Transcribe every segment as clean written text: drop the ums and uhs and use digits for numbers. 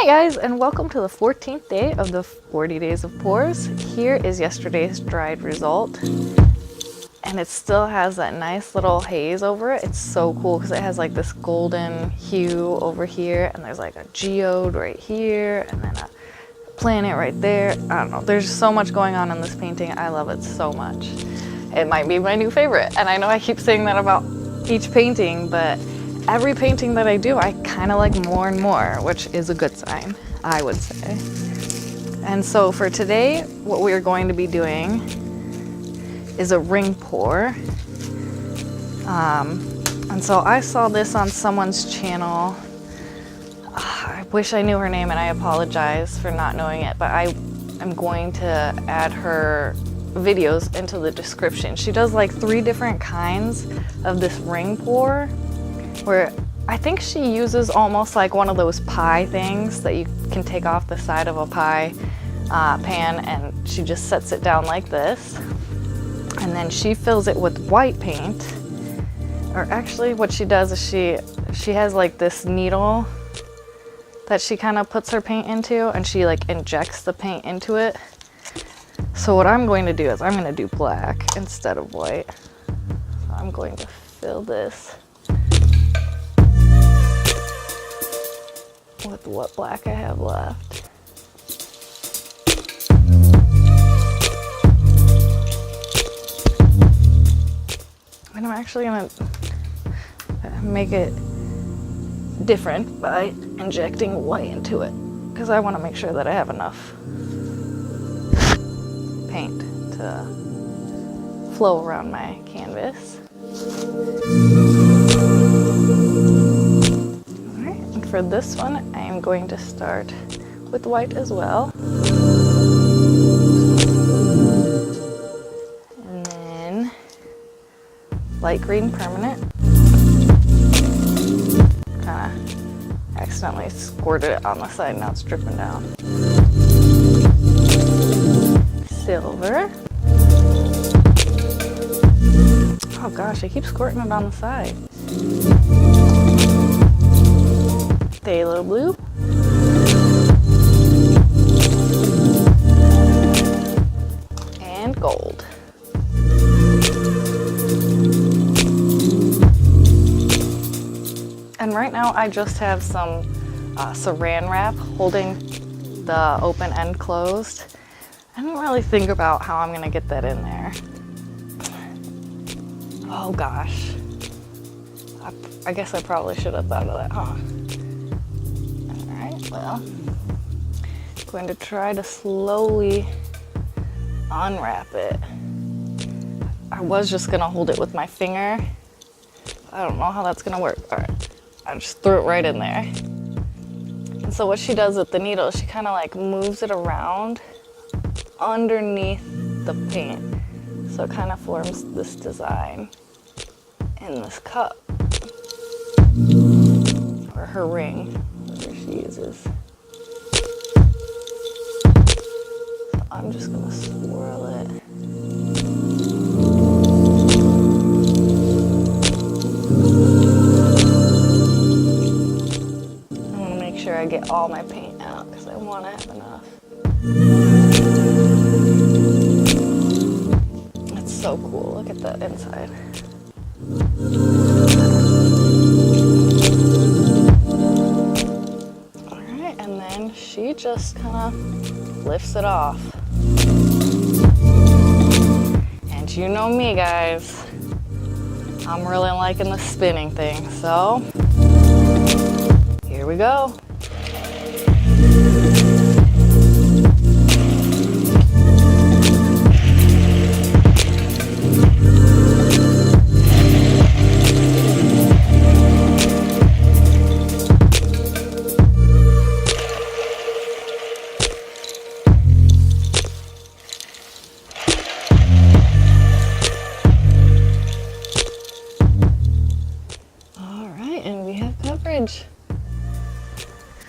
Hi guys, and welcome to the 14th day of the 40 days of pours. Here is yesterday's dried result. And it still has that nice little haze over it. It's so cool because it has like this golden hue over here, and there's like a geode right here, and then a planet right there. I don't know, there's so much going on in this painting. I love it so much. It might be my new favorite, and I know I keep saying that about each painting, but every painting that I do, I kind of like more and more, which is a good sign, I would say. And so for today, what we're going to be doing is a ring pour. And so I saw this on someone's channel. I wish I knew her name, and I apologize for not knowing it, but I am going to add her videos into the description. She does like 3 different kinds of this ring pour, where I think she uses almost like one of those pie things that you can take off the side of a pie pan, and she just sets it down like this, and then she fills it with white paint. Or actually what she does is she has like this needle that she kind of puts her paint into, and she like injects the paint into it. So what I'm going to do is I'm going to do black instead of white. So I'm going to fill this with what black I have left. And I'm actually gonna make it different by injecting white into it, because I want to make sure that I have enough paint to flow around my canvas. For this one, I am going to start with white as well. And then light green permanent. Kind of accidentally squirted it on the side, now it's dripping down. Silver. Oh gosh, I keep squirting it on the side. Phthalo blue. And gold. And right now I just have some saran wrap holding the open end closed. I didn't really think about how I'm gonna get that in there. Oh gosh. I guess I probably should have thought of that, huh? Well, I'm going to try to slowly unwrap it. I was just gonna hold it with my finger. I don't know how that's gonna work. All right, I just threw it right in there. And so what she does with the needle, she kind of like moves it around underneath the paint. So it kind of forms this design in this cup, or her ring. She uses. So I'm just gonna swirl it. I want to make sure I get all my paint out because I want to have enough. It's so cool. Look at the inside. She just kind of lifts it off. And you know me, guys. I'm really liking the spinning thing, so here we go.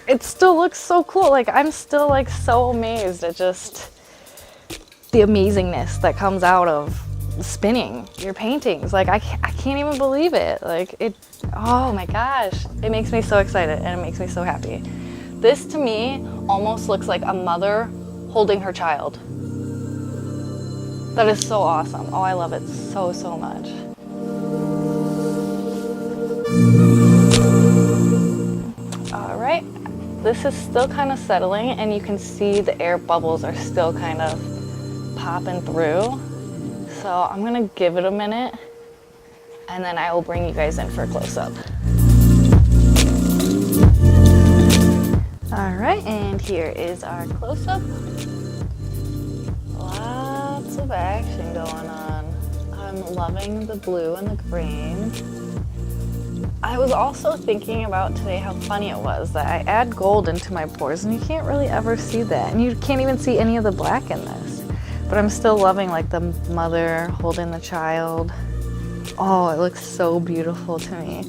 It still looks so cool. Like, I'm still like so amazed at just the amazingness that comes out of spinning your paintings. Like, I can't even believe it. Like, it, oh my gosh, it makes me so excited and it makes me so happy. This to me almost looks like a mother holding her child. That is so awesome. Oh, I love it so, so much. All right, this is still kind of settling, and you can see the air bubbles are still kind of popping through. So I'm gonna give it a minute, and then I will bring you guys in for a close-up. All right, and here is our close-up. Lots of action going on. I'm loving the blue and the green. I was also thinking about today how funny it was that I add gold into my pours and you can't really ever see that. And you can't even see any of the black in this. But I'm still loving like the mother holding the child. Oh, it looks so beautiful to me.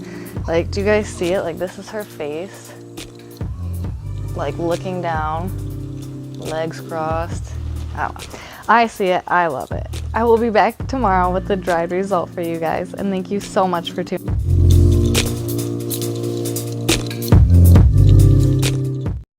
Like, do you guys see it? Like, this is her face. Like, looking down, legs crossed. I don't know. I see it. I love it. I will be back tomorrow with the dried result for you guys. And thank you so much for tuning in.